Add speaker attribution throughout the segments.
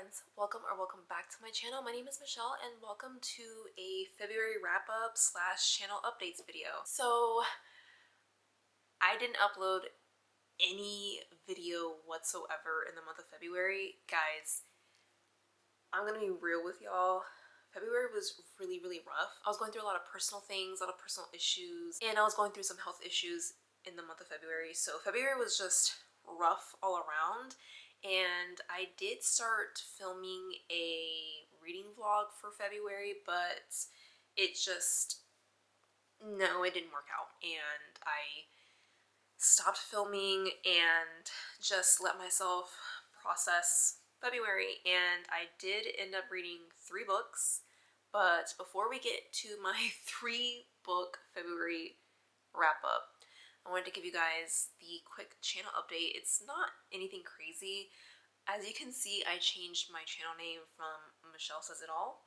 Speaker 1: friends, welcome back to my channel. My name is Michelle and welcome to a February wrap-up / channel updates video. So I didn't upload any video whatsoever in the month of February. Guys, I'm gonna be real with y'all. February was really rough. I was going through a lot of personal things, a lot of personal issues, and I was going through some health issues in the month of February. So February was just rough all around. And I did start filming a reading vlog for February, but it just, no, it didn't work out. And I stopped filming and just let myself process February. And I did end up reading 3 books. But before we get to my 3-book February wrap up, I wanted to give you guys the quick channel update. It's not anything crazy. As you can see, I changed my channel name from Michelle Says It All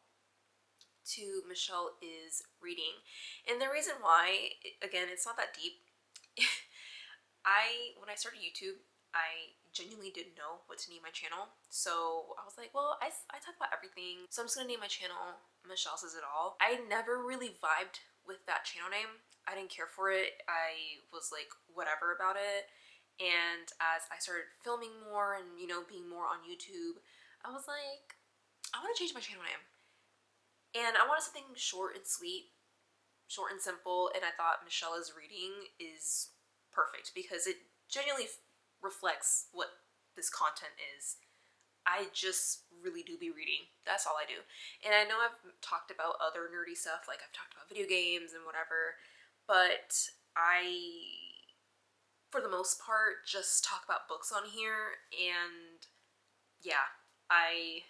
Speaker 1: to Michelle Is Reading. And the reason why, again, it's not that deep. When I started YouTube, I genuinely didn't know what to name my channel. So I was like, well, I talk about everything. So I'm just gonna name my channel Michelle Says It All. I never really vibed with that channel name. I didn't care for it. I was like, whatever about it. And as I started filming more and, you know, being more on YouTube, I was like, I want to change my channel name. And I wanted something short and sweet, short and simple. And I thought Michelle Is Reading is perfect because it genuinely reflects what this content is. I just really do be reading. That's all I do. And I know I've talked about other nerdy stuff, like I've talked about video games and whatever, but I, for the most part, just talk about books on here. And yeah, I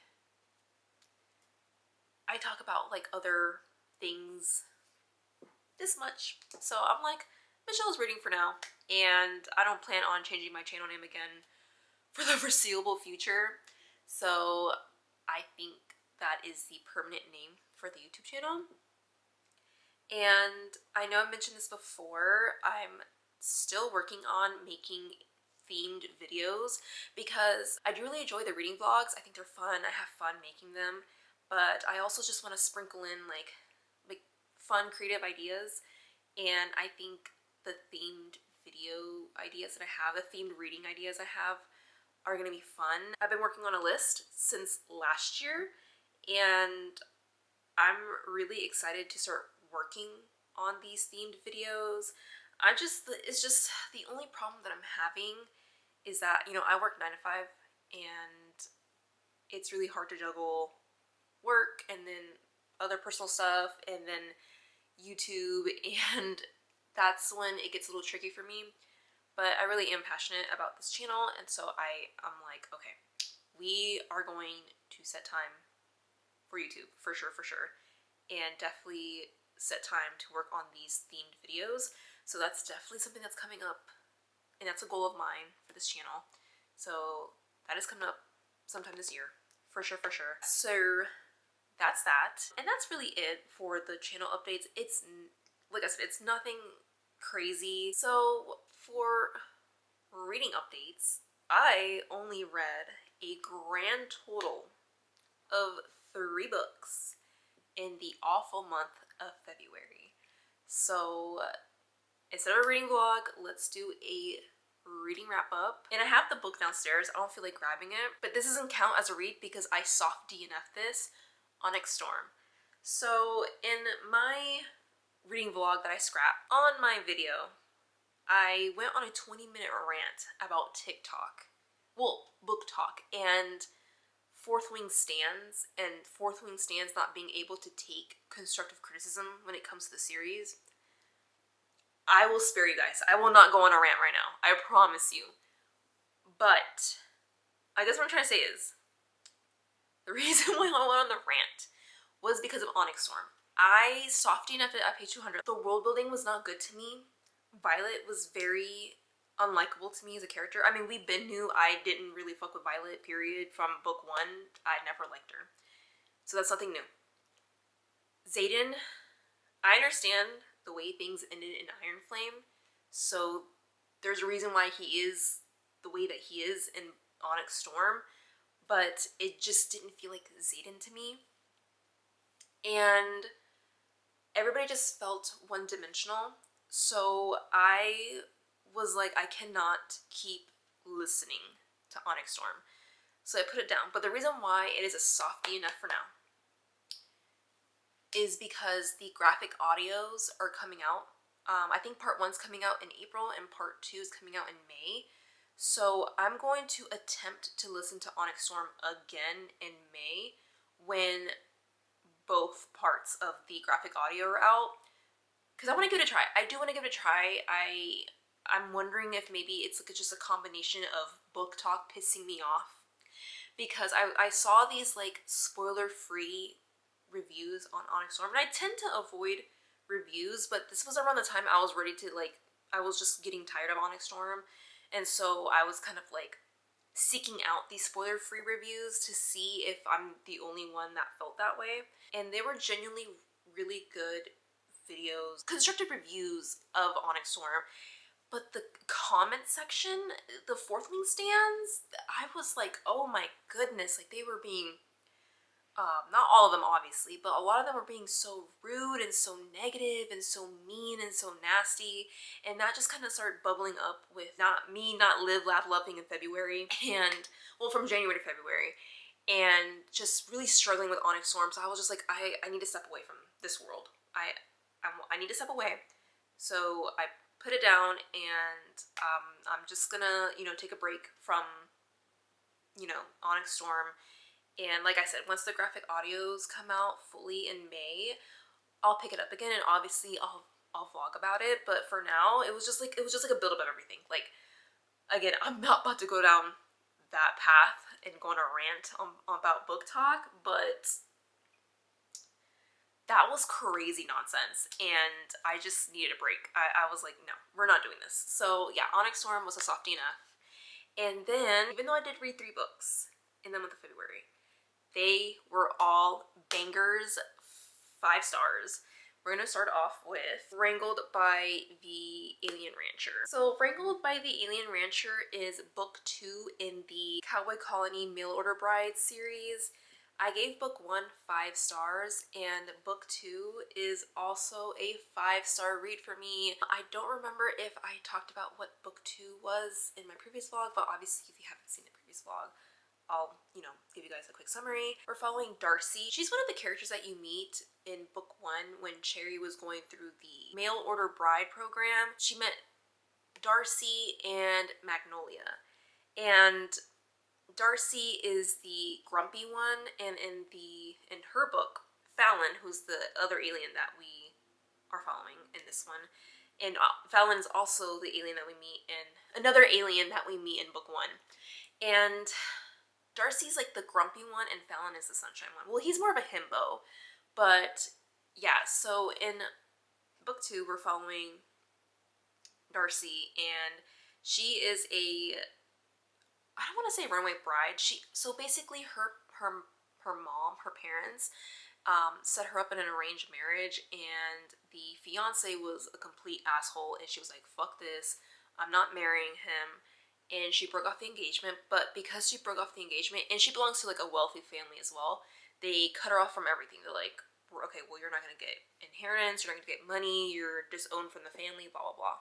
Speaker 1: talk about like other things this much. So I'm like, Michelle's reading for now, and I don't plan on changing my channel name again for the foreseeable future. So I think that is the permanent name for the YouTube channel. And I know I've mentioned this before, I'm still working on making themed videos because I do really enjoy the reading vlogs. I think they're fun. I have fun making them, but I also just want to sprinkle in like fun creative ideas. And I think the themed video ideas that I have, the themed reading ideas I have, are gonna be fun. I've been working on a list since last year, and I'm really excited to start working on these themed videos. It's just the only problem that I'm having is that, you know, I work 9 to 5, and it's really hard to juggle work and then other personal stuff and then YouTube, and that's when it gets a little tricky for me. But I really am passionate about this channel, and so I'm like, okay, we are going to set time for YouTube, for sure, and definitely set time to work on these themed videos. So that's definitely something that's coming up, and that's a goal of mine for this channel. So that is coming up sometime this year, for sure. So that's that, and that's really it for the channel updates. It's, like I said, it's nothing crazy. So for reading updates, I only read a grand total of 3 books in the awful month of February. So instead of a reading vlog, let's do a reading wrap up. And I have the book downstairs. I don't feel like grabbing it, but this doesn't count as a read because I soft DNF this on Storm. So in my reading vlog that I scrapped on my video, I went on a 20-minute rant about TikTok, well, book talk, and fourth wing stands not being able to take constructive criticism when it comes to the series. I will spare you guys. I will not go on a rant right now. I promise you. But I guess what I'm trying to say is, the reason why I went on the rant was because of Onyx Storm. I soft DNF'd it at page 200. The world building was not good to me. Violet was very unlikable to me as a character. I mean, we been knew I didn't really fuck with Violet, period. From book 1, I never liked her. So that's nothing new. Xaden, I understand the way things ended in Iron Flame. So there's a reason why he is the way that he is in Onyx Storm. but it just didn't feel like Xaden to me. And everybody just felt one-dimensional. So I was like, I cannot keep listening to Onyx Storm. So I put it down. But the reason why it is a softie enough for now is because the graphic audios are coming out. I think part 1's coming out in April and part 2 is coming out in May. So I'm going to attempt to listen to Onyx Storm again in May when both parts of the graphic audio are out. Because I want to give it a try. I do want to give it a try. I'm wondering if maybe it's like just a combination of book talk pissing me off. Because I saw these like spoiler-free reviews on Onyx Storm. And I tend to avoid reviews, but this was around the time I was ready to I was just getting tired of Onyx Storm. And so I was kind of like seeking out these spoiler-free reviews to see if I'm the only one that felt that way. And they were genuinely really good videos, constructive reviews of Onyx Storm, but the comment section, the Fourth Wing stands, I was like, oh my goodness, like they were being, not all of them obviously, but a lot of them were being so rude and so negative and so mean and so nasty, and that just kind of started bubbling up with not live, laugh, loving in February, and, well, from January to February, and just really struggling with Onyx Storm. So I was just like, I need to step away from this world. I need to step away. So I put it down, and I'm just gonna, take a break from, Onyx Storm. And like I said, once the graphic audios come out fully in May, I'll pick it up again, and obviously I'll vlog about it. But for now, it was just like a buildup of everything. Like, again, I'm not about to go down that path and go on a rant about book talk, but that was crazy nonsense, and I just needed a break. I was like, no, we're not doing this. So yeah, Onyx Storm was a softie enough. And then, even though I did read 3 books in the month of February, they were all bangers, 5 stars. We're gonna start off with Wrangled by the Alien Rancher. So Wrangled by the Alien Rancher is book 2 in the Cowboy Colony Mail Order Bride series. I gave book 1 5 stars, and book 2 is also a 5-star read for me. I don't remember if I talked about what book 2 was in my previous vlog, but obviously if you haven't seen the previous vlog, I'll, give you guys a quick summary. We're following Darcy. She's one of the characters that you meet in book 1 when Cherry was going through the mail order bride program. She met Darcy and Magnolia. And Darcy is the grumpy one, and in her book, Fallon, who's the other alien that we are following in this one, and Fallon's also the alien that we meet in another alien that we meet in book 1. And Darcy's like the grumpy one, and Fallon is the sunshine one. Well, he's more of a himbo, but yeah. So in book 2, we're following Darcy, and she is I don't want to say runaway bride. So basically her mom, her parents, set her up in an arranged marriage, and the fiance was a complete asshole, and she was like, fuck this, I'm not marrying him. And she broke off the engagement, but because she broke off the engagement, and she belongs to like a wealthy family as well, they cut her off from everything. They're like, okay, well, you're not gonna get inheritance, you're not gonna get money, you're disowned from the family, blah blah blah.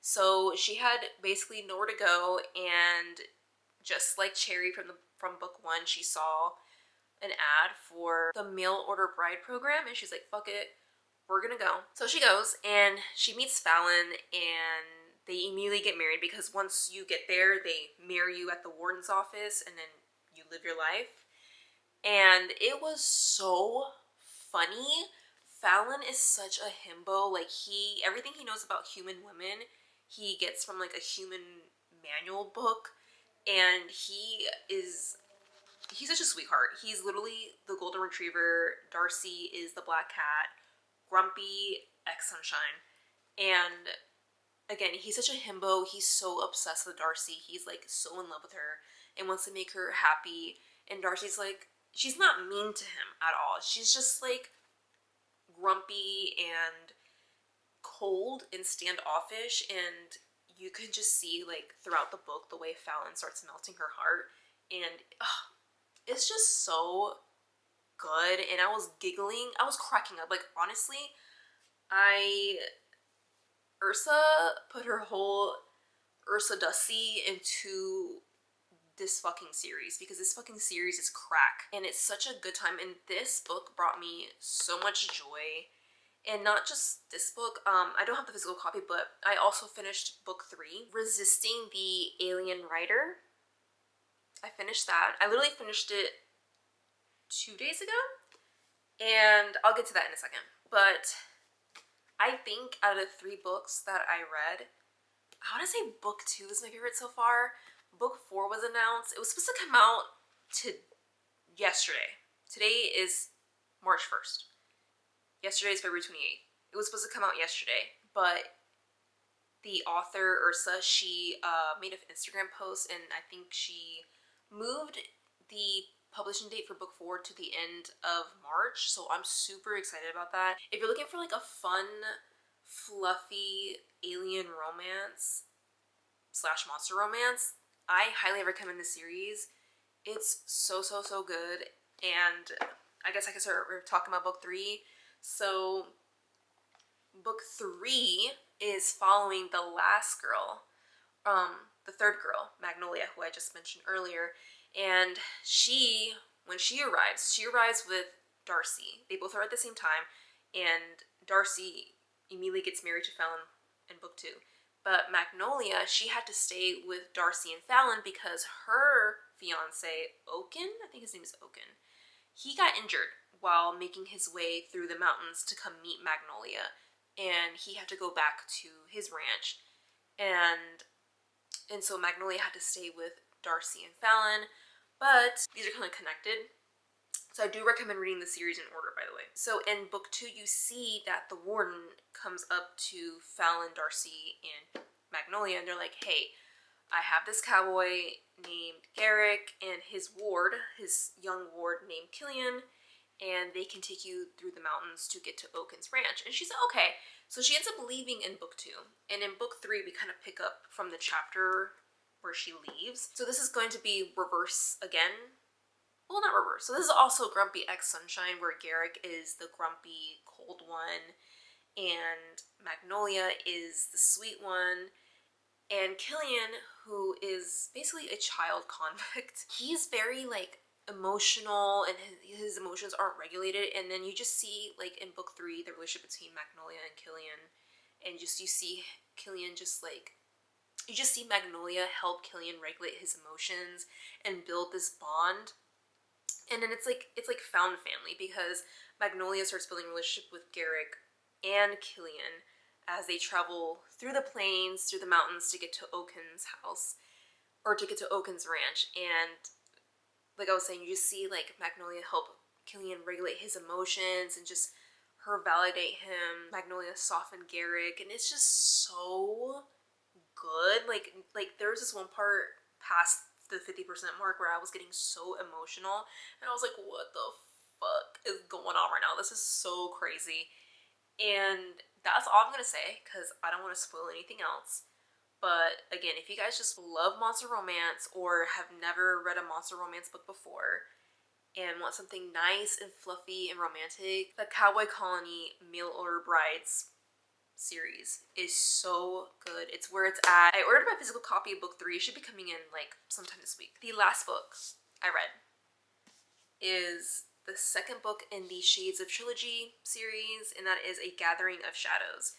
Speaker 1: So she had basically nowhere to go, and just like Cherry from book 1, she saw an ad for the mail order bride program, and she's like, fuck it, we're gonna go. So she goes, and she meets Fallon, and they immediately get married, because once you get there, they marry you at the warden's office, and then you live your life. And it was so funny. Fallon is such a himbo. Like, everything he knows about human women, he gets from like a human manual book, and he's such a sweetheart. He's literally the golden retriever. Darcy is the black cat. Grumpy X Sunshine. And again, he's such a himbo. He's so obsessed with Darcy. He's like so in love with her and wants to make her happy. And Darcy's like, she's not mean to him at all. She's just like grumpy and cold and standoffish, and you can just see like throughout the book the way Fallon starts melting her heart. And It's just so good, and I was giggling. I was cracking up. Like, honestly, Ursa put her whole Ursa Dusty into this fucking series, because this fucking series is crack and it's such a good time, and this book brought me so much joy. And not just this book, I don't have the physical copy, but I also finished book 3, Resisting the Alien Rider. I finished that. I literally finished it 2 days ago, and I'll get to that in a second. But I think out of the 3 books that I read, I want to say book 2 is my favorite so far. Book 4 was announced. It was supposed to come out yesterday. Today is March 1st. Yesterday is February 28th. It was supposed to come out yesterday, but the author, Ursa, she made an Instagram post, and I think she moved the publishing date for book 4 to the end of March, so I'm super excited about that. If you're looking for like a fun, fluffy alien romance / monster romance, I highly recommend this series. It's so good, and I guess I can start talking about book 3. So book 3 is following the last girl, the third girl, Magnolia, who I just mentioned earlier. And when she arrives with Darcy. They both are at the same time, and Darcy immediately gets married to Fallon in book 2. But Magnolia, she had to stay with Darcy and Fallon because her fiance, Oaken, I think his name is Oaken, he got injured while making his way through the mountains to come meet Magnolia, and he had to go back to his ranch, and so Magnolia had to stay with Darcy and Fallon, but these are kind of connected. So I do recommend reading the series in order, by the way. So in book 2, you see that the warden comes up to Fallon, Darcy, and Magnolia, and they're like, hey, I have this cowboy named Garrick and his young ward named Killian, and they can take you through the mountains to get to Oaken's ranch. And she's like, okay. So she ends up leaving in book 2. And in book 3, we kind of pick up from the chapter where she leaves. So this is going to be reverse again. Well, not reverse. So this is also Grumpy X Sunshine, where Garrick is the grumpy, cold one, and Magnolia is the sweet one. And Killian, who is basically a child convict, he's very, like, emotional, and his emotions aren't regulated. And then you just see, like, in book 3, the relationship between Magnolia and Killian, and you see Killian you just see Magnolia help Killian regulate his emotions and build this bond. And then it's like found family, because Magnolia starts building a relationship with Garrick and Killian as they travel through the plains, through the mountains to get to Oaken's house, or to get to Oaken's ranch. And like I was saying, you just see like Magnolia help Killian regulate his emotions and just her validate him. Magnolia soften Garrick, and it's just so good. Like there was this one part past the 50% mark where I was getting so emotional, and I was like, what the fuck is going on right now? This is so crazy. And that's all I'm gonna say, because I don't want to spoil anything else. But again, if you guys just love monster romance or have never read a monster romance book before and want something nice and fluffy and romantic, the Cowboy Colony Mail Order Brides series is so good. It's where it's at. I ordered my physical copy of book 3. It should be coming in like sometime this week. The last book I read is the second book in the Shades of Trilogy series, and that is A Gathering of Shadows.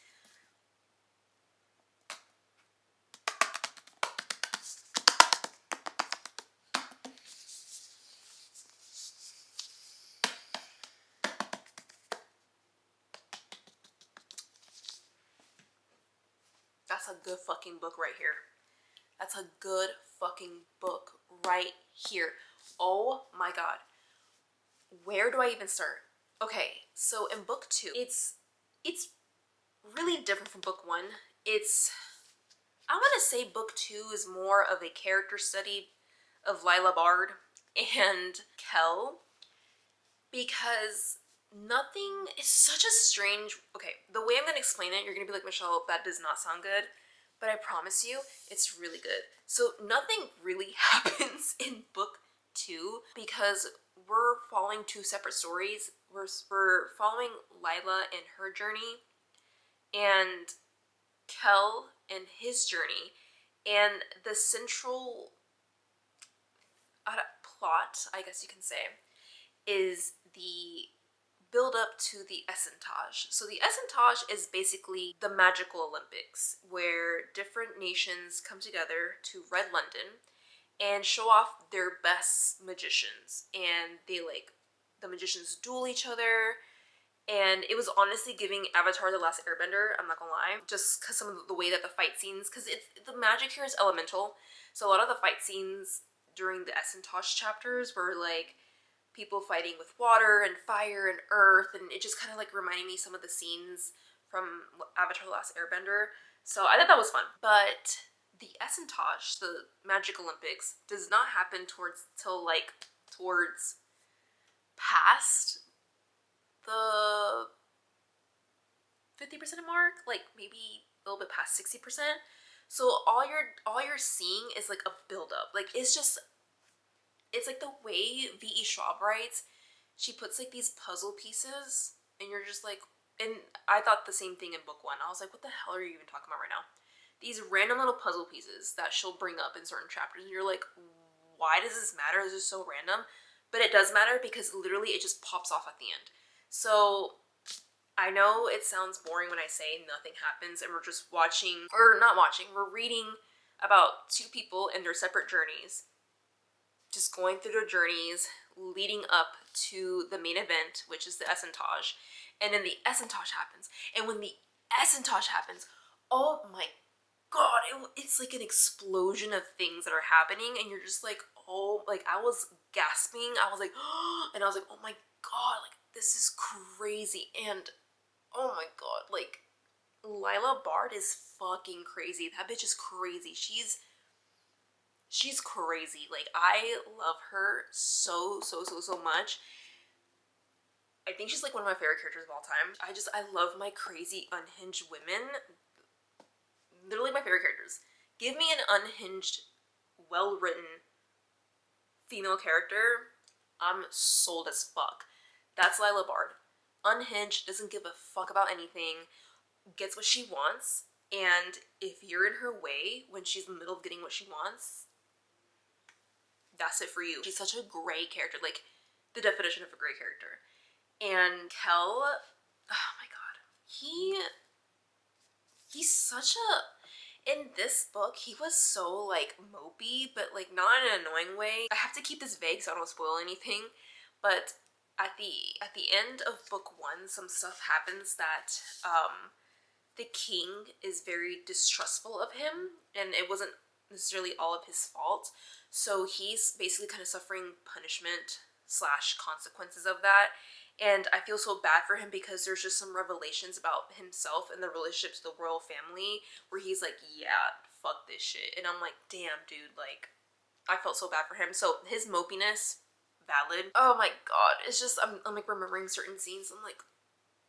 Speaker 1: That's a good fucking book right here. That's a good fucking book right here. Oh my god. Where do I even start? Okay, so in book 2, it's really different from book 1. I want to say book 2 is more of a character study of Lila Bard and Kel, because nothing is such a strange, okay, the way I'm going to explain it, you're going to be like, Michelle, that does not sound good, but I promise you, it's really good. So nothing really happens in book 2, because because we're following two separate stories. We're following Lila and her journey, and Kel and his journey, and the central plot, I guess you can say, is the build up to the Essentage. So the Essentage is basically the magical Olympics, where different nations come together to Red London and show off their best magicians, and the magicians duel each other. And it was honestly giving Avatar: The Last Airbender, I'm not gonna lie, just because some of the way that the fight scenes, because the magic here is elemental, so a lot of the fight scenes during the Essentage chapters were like people fighting with water and fire and earth, and it just kind of like reminded me some of the scenes from Avatar: The Last Airbender. So I thought that was fun. But the Essentage, the Magic Olympics, does not happen till towards past the 50% mark, like maybe a little bit past 60%. So all you're seeing is like a build-up. Like it's like the way V.E. Schwab writes, she puts like these puzzle pieces, and you're just like, and I thought the same thing in book one. I was like, what the hell are you even talking about right now? These random little puzzle pieces that she'll bring up in certain chapters, and you're like, why does this matter? This is so random. But it does matter because literally it just pops off at the end. So I know it sounds boring when I say nothing happens and we're just watching, or not watching, we're reading about two people and their separate journeys, just going through their journeys leading up to the main event, which is the Essentage. And then the Essentage happens. And when the Essentage happens, oh my god, it's like an explosion of things that are happening, and you're just like, oh, like I was gasping. I was like, oh, and I was like, oh my god, like this is crazy. And oh my god, like Lila Bard is fucking crazy. That bitch is crazy. She's crazy. Like I love her so much. I think she's like one of my favorite characters of all time. I love my crazy unhinged women. Literally my favorite characters. Give me an unhinged, well-written female character, I'm sold as fuck. That's Lila Bard. Unhinged, doesn't give a fuck about anything, gets what she wants, and if you're in her way when she's in the middle of getting what she wants, that's it for you. She's such a gray character, like the definition of a gray character. And Kel, oh my god, he's such a, in this book, he was so like mopey, but like not in an annoying way. I have to keep this vague so I don't spoil anything, but at the end of book one, some stuff happens that the king is very distrustful of him, and it wasn't necessarily all of his fault. So he's basically kind of suffering punishment slash consequences of that. And I feel so bad for him because there's just some revelations about himself and the relationship to the royal family where he's like, yeah, fuck this shit. And I'm like, damn, dude, like, I felt so bad for him. So his mopiness, valid. Oh my god, it's just, I'm like remembering certain scenes. I'm like,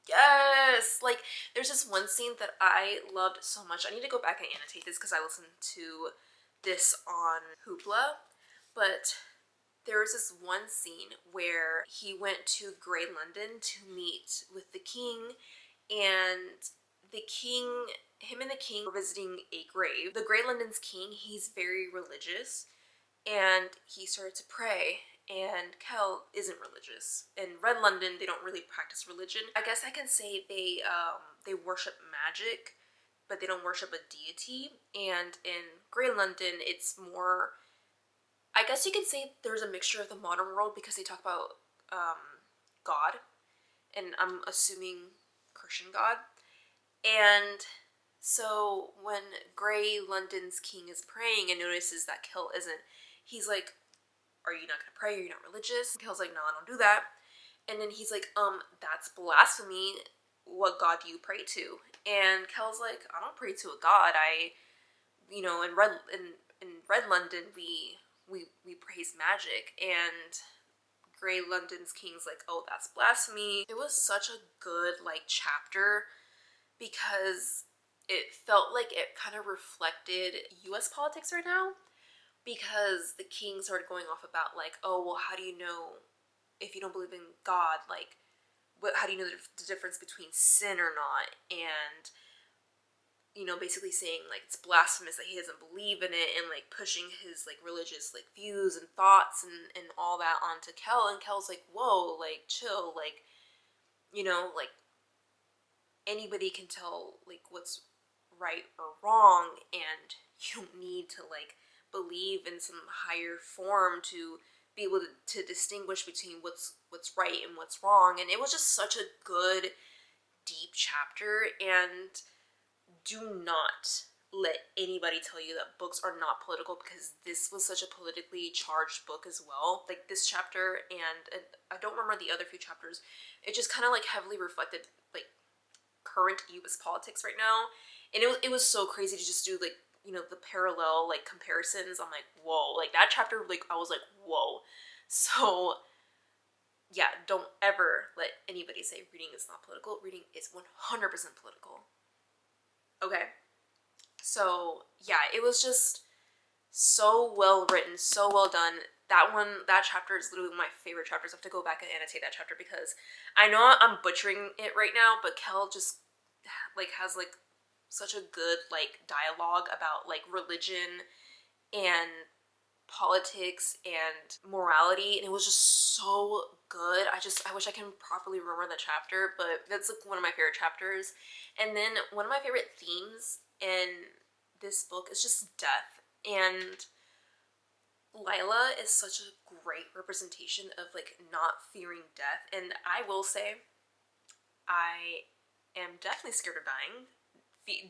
Speaker 1: yes! Like, there's this one scene that I loved so much. I need to go back and annotate this because I listened to this on Hoopla. But there was this one scene where he went to Grey London to meet with the king, and the king, him and the king were visiting a grave. The Grey London's king, he's very religious, and he started to pray, and Kel isn't religious. In Red London, they don't really practice religion. I guess I can say they worship magic, but they don't worship a deity. And in Grey London, it's more, I guess you could say there's a mixture of the modern world because they talk about God, and I'm assuming Christian God. And so when Grey London's king is praying and notices that Kel isn't, he's like, are you not gonna pray? Are you not religious? And Kel's like, no, I don't do that. And then he's like, that's blasphemy. What God do you pray to? And Kel's like, I don't pray to a god. In Red London, we praise magic. And Grey London's king's like, oh, that's blasphemy. It was such a good like chapter because it felt like it kind of reflected US politics right now, because the king started going off about like, oh, well, how do you know if you don't believe in God, like, how do you know the difference between sin or not? And, you know, basically saying like it's blasphemous that he doesn't believe in it, and like pushing his like religious like views and thoughts and all that onto Kel. And Kel's like, whoa, like chill, like, you know, like anybody can tell like what's right or wrong, and you don't need to like believe in some higher form to be able to distinguish between what's right and what's wrong. And it was just such a good deep chapter. And do not let anybody tell you that books are not political, because this was such a politically charged book as well. Like this chapter, and I don't remember the other few chapters, it just kind of like heavily reflected like current US politics right now. And it was so crazy to just do like, you know, the parallel like comparisons. I'm like, whoa, like that chapter, like I was like, whoa. So yeah, don't ever let anybody say reading is not political. Reading is 100% political. Okay, so yeah, it was just so well written, so well done. That chapter is literally one of my favorite chapters. I have to go back and annotate that chapter because I know I'm butchering it right now, but Kel just like has like such a good like dialogue about like religion and politics and morality, and it was just so good. I wish I can properly remember the chapter, but that's like one of my favorite chapters. And then one of my favorite themes in this book is just death. And Lila is such a great representation of like not fearing death. And I will say, I am definitely scared of dying.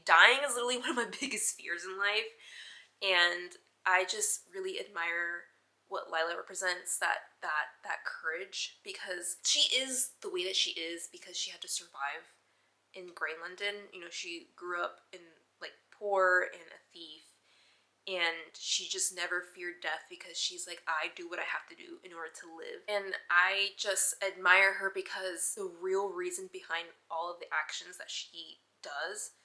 Speaker 1: Dying is literally one of my biggest fears in life, and I just really admire what Lila represents, that courage, because she is the way that she is because she had to survive in Grey London. You know, she grew up in like poor and a thief, and she just never feared death because she's like, I do what I have to do in order to live. And I just admire her because the real reason behind all of the actions that she does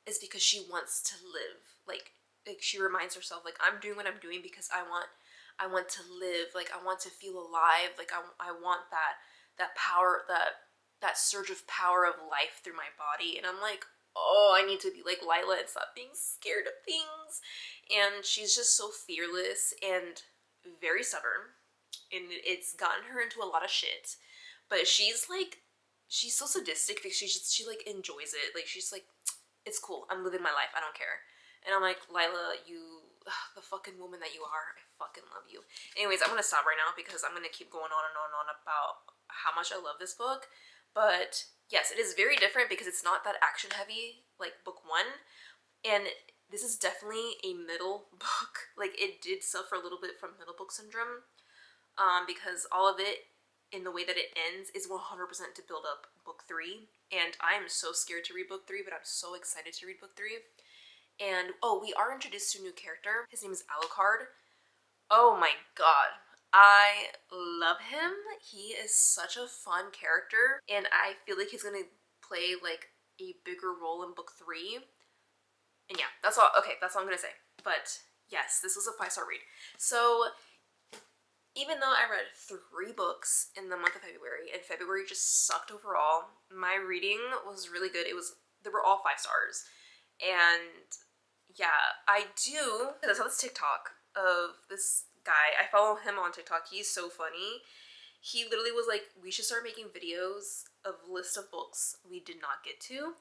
Speaker 1: is because she wants to live. Like she reminds herself, like, I'm doing what I'm doing because I want to live. Like I want to feel alive. Like I want that power, that surge of power of life through my body. And I'm like, oh, I need to be like Lila and stop being scared of things. And she's just so fearless and very stubborn, and it's gotten her into a lot of shit. But she's so sadistic because she like enjoys it. Like she's like, it's cool, I'm living my life, I don't care. And I'm like, Lila, you, the fucking woman that you are, I fucking love you. Anyways, I'm gonna stop right now because I'm gonna keep going on and on and on about how much I love this book. But yes, it is very different because it's not that action heavy like book one. And this is definitely a middle book. Like it did suffer a little bit from middle book syndrome, because all of it in the way that it ends is 100% to build up book 3. And I am so scared to read book 3, but I'm so excited to read book 3. And oh, we are introduced to a new character. His name is Alucard. Oh my god, I love him. He is such a fun character, and I feel like he's gonna play like a bigger role in book 3. And yeah, that's all. Okay, that's all I'm gonna say. But yes, this was a 5-star read. So even though I read 3 books in the month of February, and February just sucked overall, my reading was really good. They were all 5 stars. And yeah, I saw this TikTok of this guy. I follow him on TikTok. He's so funny. He literally was like, we should start making videos of list of books we did not get to.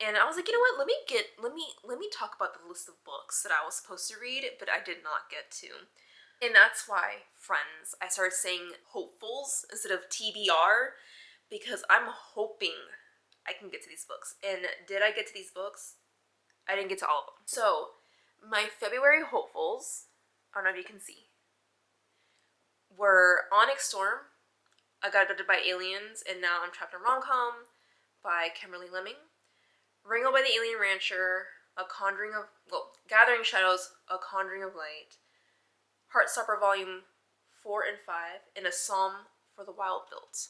Speaker 1: And I was like, you know what, let me talk about the list of books that I was supposed to read, but I did not get to. And that's why, friends, I started saying hopefuls instead of TBR, because I'm hoping I can get to these books. And did I get to these books? I didn't get to all of them. So my February hopefuls, I don't know if you can see, were Onyx Storm, I Got Adopted by Aliens, and Now I'm Trapped in Rom-Com by Kimberly Lemming, Ringo by the Alien Rancher, Gathering Shadows, A Conjuring of Light, Heartstopper Volume 4 and 5, and A Psalm for the Wild Built.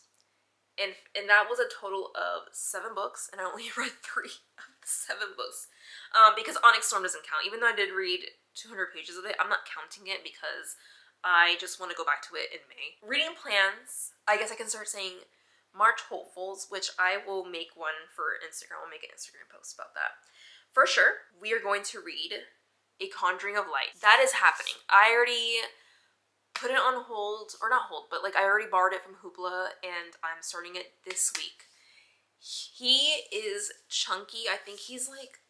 Speaker 1: And that was a total of 7 books, and I only read 3 of the 7 books. Because Onyx Storm doesn't count. Even though I did read 200 pages of it, I'm not counting it because I just want to go back to it in May. Reading plans, I guess I can start saying March hopefuls, which I will make one for Instagram. I'll make an Instagram post about that. For sure, we are going to read A Conjuring of Light. That is happening. I already put it on hold, or not hold, but like I already borrowed it from Hoopla and I'm starting it this week. He is chunky. I think he's like,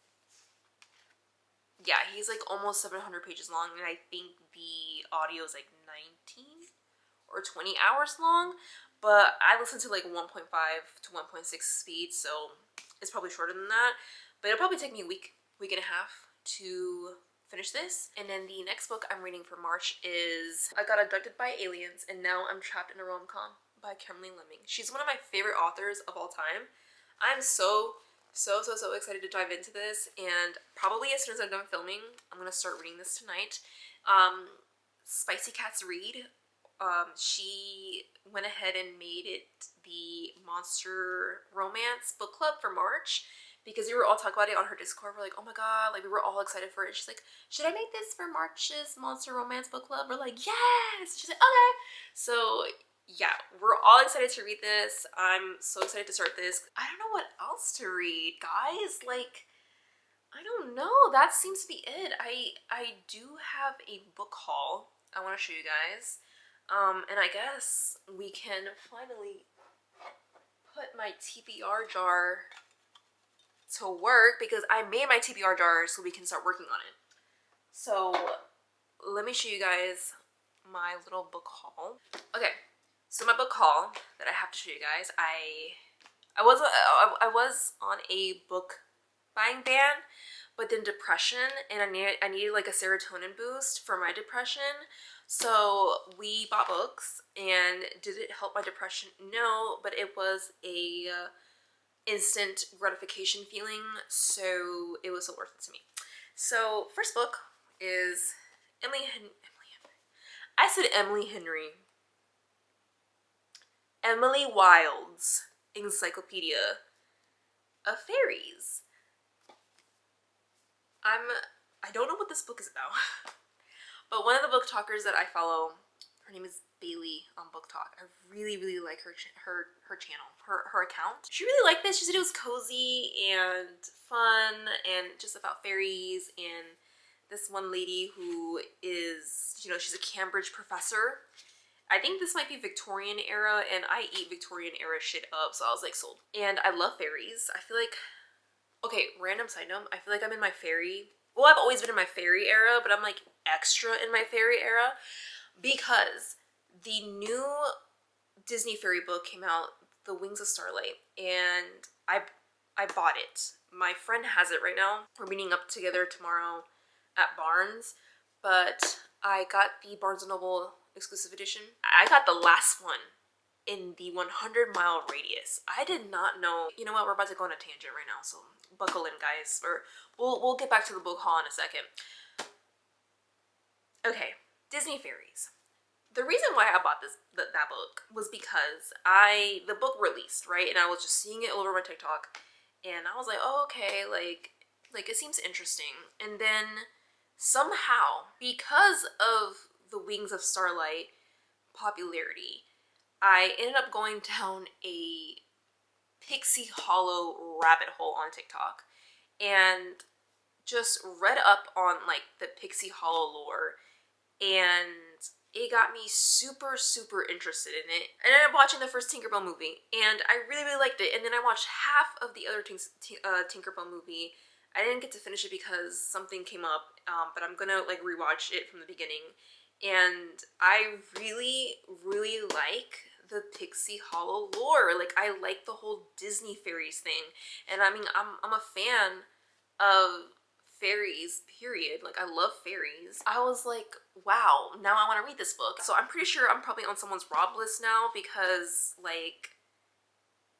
Speaker 1: yeah, he's like almost 700 pages long, and I think the audio is like 19 or 20 hours long, but I listen to like 1.5 to 1.6 speed, so it's probably shorter than that, but it'll probably take me a week and a half to finish this. And then the next book I'm reading for March is I Got Abducted by Aliens and Now I'm Trapped in a Rom-Com by Kimberly Lemming. She's one of my favorite authors of all time. I'm so excited to dive into this, and probably as soon as I'm done filming, I'm gonna start reading this tonight. Spicy Cats Read, she went ahead and made it the Monster Romance book club for March, because we were all talking about it on her Discord. We're like, oh my god, like we were all excited for it. She's like, should I make this for March's Monster Romance book club? We're like, yes! She's like, okay! So yeah, we're all excited to read this. I'm so excited to start this. I don't know what else to read, guys. Like, I don't know. That seems to be it. I do have a book haul I want to show you guys. And I guess we can finally put my TBR jar to work, because I made my TBR jar so we can start working on it. So let me show you guys my little book haul. Okay, so my book haul that I have to show you guys. I was on a book buying ban, but then depression, and I needed like a serotonin boost for my depression. So we bought books, and did it help my depression? No, but it was a instant gratification feeling, so it was so worth it to me. So first book is Emily Wilde's Encyclopedia of Fairies. I don't know what this book is about, but one of the book talkers that I follow, her name is Bailey on Book Talk. I really like her channel, her account. She really liked this. She said it was cozy and fun and just about fairies, and this one lady who is, you know, she's a Cambridge professor. I think this might be Victorian era, and I eat Victorian era shit up, so I was like sold. And I love fairies. I feel like, okay, random side note, I feel like I'm in my fairy, well, I've always been in my fairy era, but I'm like extra in my fairy era, because the new Disney fairy book came out, The Wings of Starlight, and I bought it. My friend has it right now. We're meeting up together tomorrow at Barnes, but I got the Barnes & Noble exclusive edition. I got the last one in the 100-mile radius. I did not know. You know what? We're about to go on a tangent right now, so buckle in, guys. Or we'll get back to the book haul in a second. Okay, Disney fairies. The reason why I bought that book was because the book released, right? And I was just seeing it all over my TikTok, and I was like, oh, okay, like it seems interesting. And then somehow, because of The Wings of Starlight popularity, I ended up going down a Pixie Hollow rabbit hole on TikTok and just read up on like the Pixie Hollow lore, and it got me super interested in it. And I ended up watching the first Tinkerbell movie, and I really liked it. And then I watched half of the other Tinkerbell movie. I didn't get to finish it because something came up, but I'm gonna like rewatch it from the beginning. And I really like the Pixie Hollow lore. Like, I like the whole Disney fairies thing, and I mean, I'm a fan of fairies, period. Like, I love fairies. I was like, wow, now I want to read this book. So I'm pretty sure I'm probably on someone's rob list now, because like,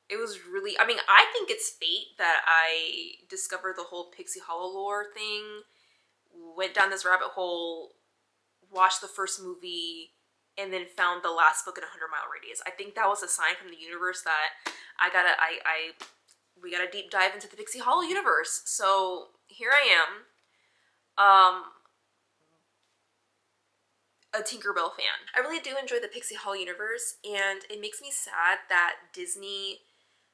Speaker 1: it was really, I mean, I think it's fate that I discovered the whole Pixie Hollow lore thing, went down this rabbit hole, watched the first movie, and then found the last book in a 100-mile radius. I think that was a sign from the universe that we gotta deep dive into the Pixie Hollow universe. So here I am, a Tinkerbell fan. I really do enjoy the Pixie Hollow universe, and it makes me sad that Disney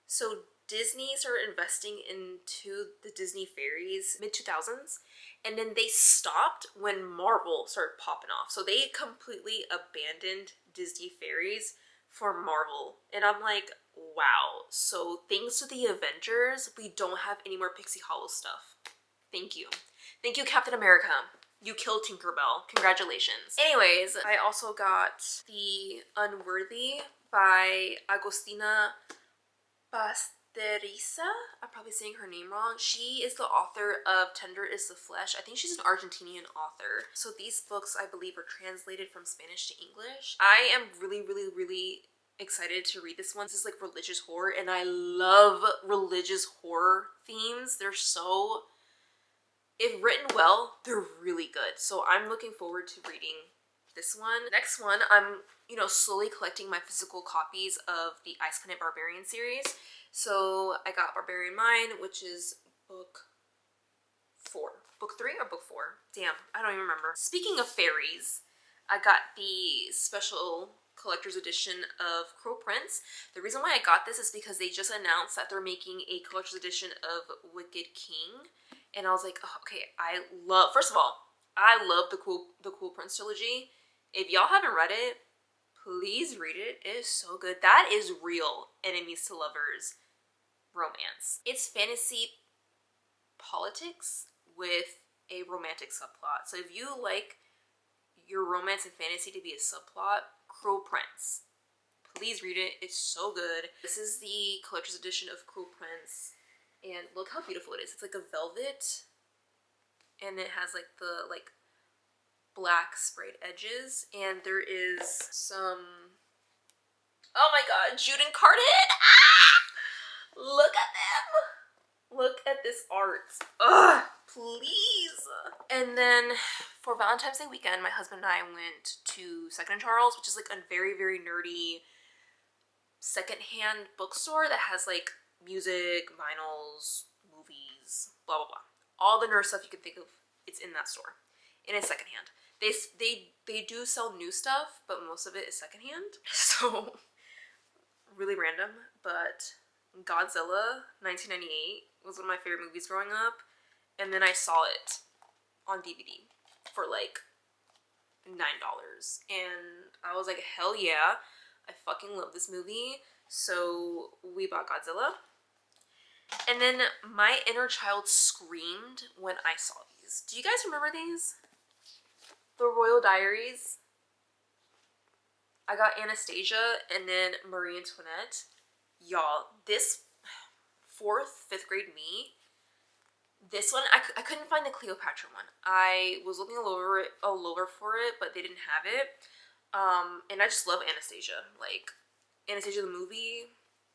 Speaker 1: started investing into the Disney fairies mid-2000s, and then they stopped when Marvel started popping off. So they completely abandoned Disney fairies for Marvel. And I'm like, wow. So thanks to the Avengers, we don't have any more Pixie Hollow stuff. Thank you. Thank you, Captain America. You killed Tinkerbell. Congratulations. Anyways, I also got The Unworthy by Agostina Basterisa. I'm probably saying her name wrong. She is the author of Tender is the Flesh. I think she's an Argentinian author. So these books, I believe, are translated from Spanish to English. I am really excited to read this one. This is like religious horror, and I love religious horror themes. They're so, if written well, they're really good. So I'm looking forward to reading this one. Next one, I'm, slowly collecting my physical copies of the Ice Planet Barbarian series. So I got Barbarian Mind, which is book 4. Book 3 or book 4? Damn, I don't even remember. Speaking of fairies, I got the special collector's edition of Crow Prince. The reason why I got this is because they just announced that they're making a collector's edition of Wicked King. And I was like, oh, okay, first of all, I love the Cool Prince trilogy. If y'all haven't read it, please read it. It is so good. That is real enemies to lovers romance. It's fantasy politics with a romantic subplot. So if you like your romance and fantasy to be a subplot, Crow Prince. Please read it. It's so good. This is the collector's edition of Crow Prince. And look how beautiful it is. It's like a velvet. And it has like the black sprayed edges. And there is some, oh my god, Jude and Cardin! Ah! Look at them! Look at this art. Ugh, please! And then for Valentine's Day weekend, my husband and I went to Second & Charles, which is like a very nerdy secondhand bookstore that has like music, vinyls, movies, blah blah blah. All the nerd stuff you can think of, it's in that store. And it's secondhand. They do sell new stuff, but most of it is secondhand. So really random, but Godzilla 1998 was one of my favorite movies growing up, and then I saw it on DVD for like $9, and I was like, hell yeah, I fucking love this movie. So we bought Godzilla, and then my inner child screamed when I saw these. Do you guys remember these? The Royal Diaries. I got Anastasia and then Marie Antoinette. Y'all, this 4th, 5th grade me, this one, I couldn't find the Cleopatra one. I was looking all over for it, but they didn't have it. And I just love Anastasia. Like, Anastasia the movie,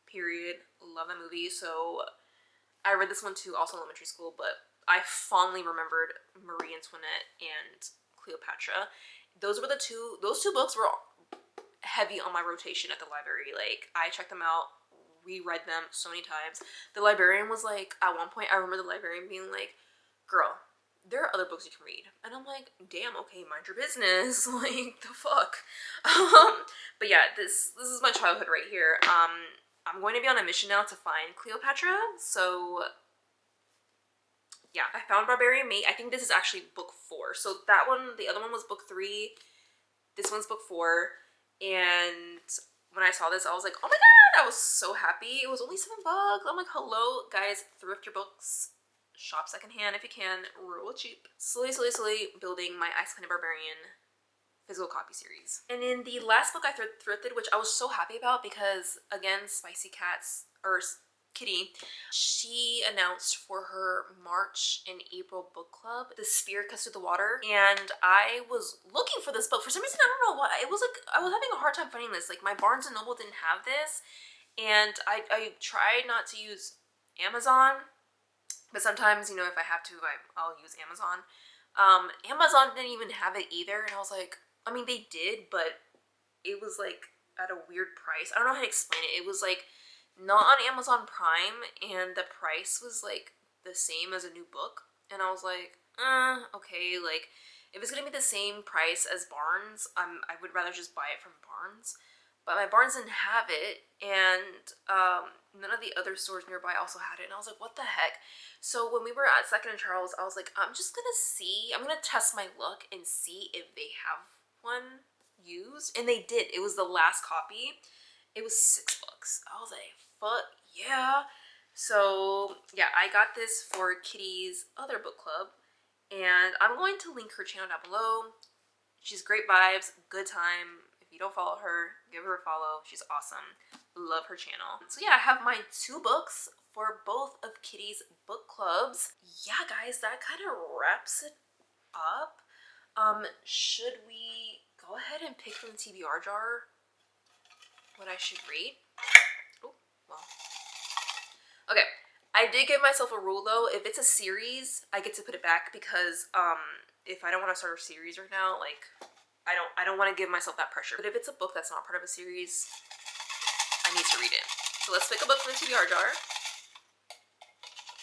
Speaker 1: period. Love that movie. So I read this one too, also in elementary school, but I fondly remembered Marie Antoinette and Cleopatra. Those two books were heavy on my rotation at the library. Like, I checked them out, reread them so many times. The librarian was like, at one point, I remember the librarian being like, girl, there are other books you can read. And I'm like, damn, okay, mind your business. Like, the fuck. But yeah, this is my childhood right here. I'm going to be on a mission now to find Cleopatra. So yeah, I found Barbarian Mate. I think this is actually book 4. So that one, the other one was book 3. This one's book 4. And when I saw this, I was like, oh my god, I was so happy. It was only $7. I'm like, hello, guys, thrift your books. Shop secondhand if you can, real cheap. Slowly building my Ice Planet Barbarian physical copy series. And in the last book I thrifted, which I was so happy about because, again, Spicy Cats, or Kitty, she announced for her March and April book club, The Spear Cuts Through the Water, and I was looking for this book. For some reason, I don't know why, it was like, I was having a hard time finding this. Like, my Barnes & Noble didn't have this, and I tried not to use Amazon, but sometimes, you know, if I have to, I'll use Amazon. Amazon didn't even have it either, and I was like, I mean, they did, but it was like at a weird price. I don't know how to explain it. It was like not on Amazon Prime, and the price was like the same as a new book. And I was like, okay, like if it's gonna be the same price as Barnes, I would rather just buy it from Barnes. But my Barnes didn't have it, and none of the other stores nearby also had it. And I was like, what the heck? So when we were at Second and Charles, I was like, I'm gonna test my luck and see if they have one used. And they did. It was the last copy. It was $6. I was like, fuck yeah. So yeah, I got this for Kitty's other book club, and I'm going to link her channel down below. She's great vibes, good time. If you don't follow her, give her a follow. She's awesome. Love her channel. So yeah, I have my 2 books for both of Kitty's book clubs. Yeah, guys, that kind of wraps it up. Should we go ahead and pick from the TBR jar what I should read? Oh, well. Okay, I did give myself a rule though. If it's a series, I get to put it back because if I don't want to start a series right now, like I don't want to give myself that pressure. But if it's a book that's not part of a series, I need to read it. So let's pick a book from the TBR jar.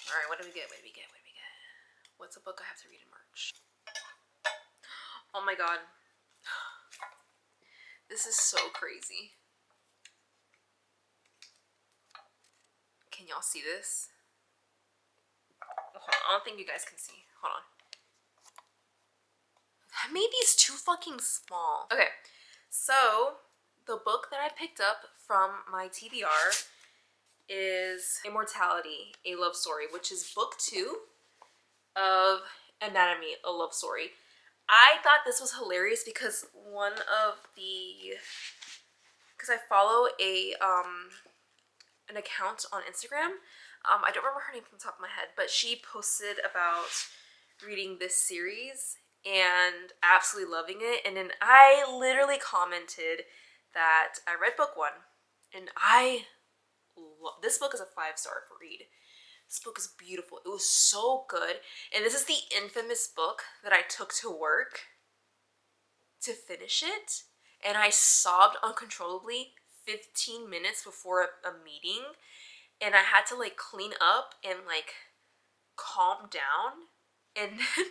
Speaker 1: All right, what do we get? What do we get? What do we get? What's a book I have to read in March? Oh my god. This is so crazy. Can y'all see this? Hold on, I don't think you guys can see. Hold on. I made these too fucking small. Okay, so the book that I picked up from my TBR is Immortality, A Love Story, which is book 2 of Anatomy, A Love Story. I thought this was hilarious because because I follow an account on Instagram. I don't remember her name from the top of my head, but she posted about reading this series and absolutely loving it. And then I literally commented that I read book 1 and this book is a 5-star read. This book is beautiful. It was so good. And this is the infamous book that I took to work to finish it. And I sobbed uncontrollably 15 minutes before a meeting. And I had to like clean up and like calm down and then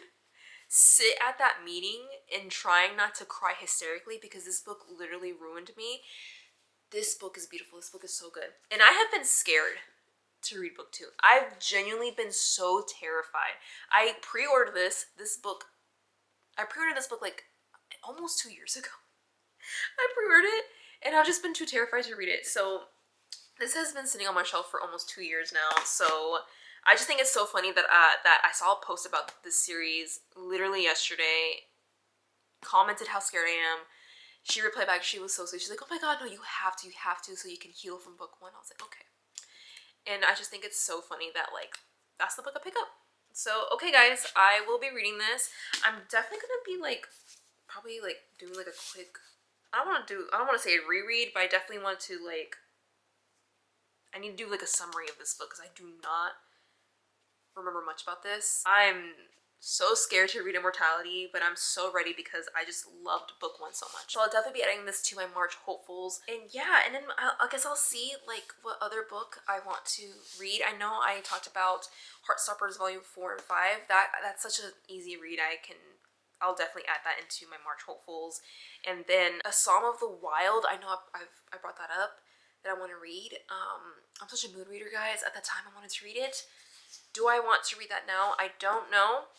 Speaker 1: sit at that meeting and trying not to cry hysterically because this book literally ruined me. This book is beautiful. This book is so good. And I have been scared to read book 2. I've genuinely been so terrified. I pre-ordered this book like almost 2 years ago. I pre-ordered it and I've just been too terrified to read it. So this has been sitting on my shelf for almost 2 years now. So I just think it's so funny that that I saw a post about this series literally yesterday, commented how scared I am. She replied back, she was so sweet. She's like, oh my god, no, you have to so you can heal from book 1. I was like, okay. And I just think it's so funny that like that's the book I pick up. So okay guys, I will be reading this. I'm definitely gonna be like probably like doing like a quick, I don't want to say a reread, but I definitely want to like, I need to do like a summary of this book because I do not remember much about this. I'm so scared to read Immortality, but I'm so ready because I just loved book 1 so much. So I'll definitely be adding this to my March hopefuls. And yeah, and then I guess I'll see like what other book I want to read. I know I talked about Heartstoppers Volume 4 and 5. That's such an easy read. I'll definitely add that into my March hopefuls. And then A Psalm of the Wild. I know I brought that up that I want to read. I'm such a mood reader, guys. At the time I wanted to read it. Do I want to read that now? I don't know.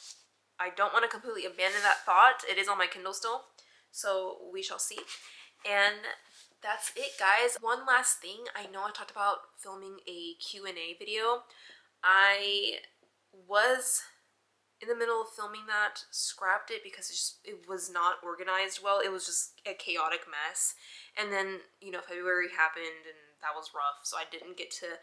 Speaker 1: I don't want to completely abandon that thought. It is on my Kindle still, so we shall see. And that's it, guys. One last thing. I know I talked about filming a Q&A video. I was in the middle of filming that, scrapped it because it was not organized well. It was just a chaotic mess. And then, you know, February happened and that was rough, so I didn't get to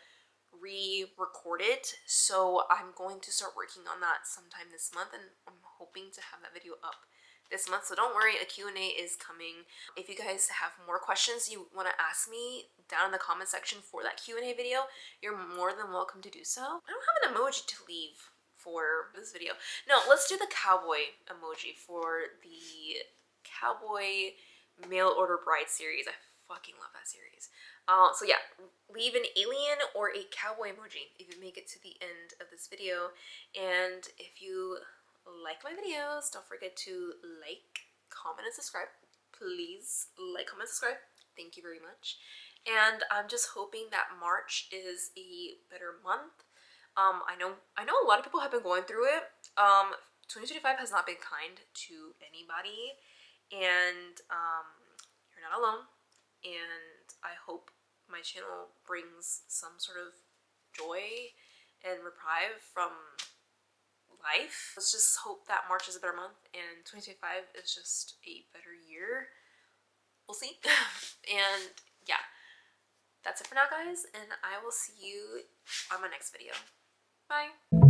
Speaker 1: re-record it. So I'm going to start working on that sometime this month, and I'm hoping to have that video up this month. So don't worry, a Q&A is coming. If you guys have more questions you want to ask me down in the comment section for that Q&A video, you're more than welcome to do so. I don't have an emoji to leave for this video. No, let's do the cowboy emoji for the cowboy Mail Order Bride series. I fucking love that series. So yeah, leave an alien or a cowboy emoji if you make it to the end of this video. And if you like my videos, don't forget to like, comment, and subscribe. Please like, comment, subscribe. Thank you very much. And I'm just hoping that March is a better month. I know a lot of people have been going through it. 2025 has not been kind to anybody, and you're not alone. And I hope my channel brings some sort of joy and reprieve from life. Let's just hope that March is a better month and 2025 is just a better year. We'll see. And yeah, that's it for now, guys, and I will see you on my next video. Bye.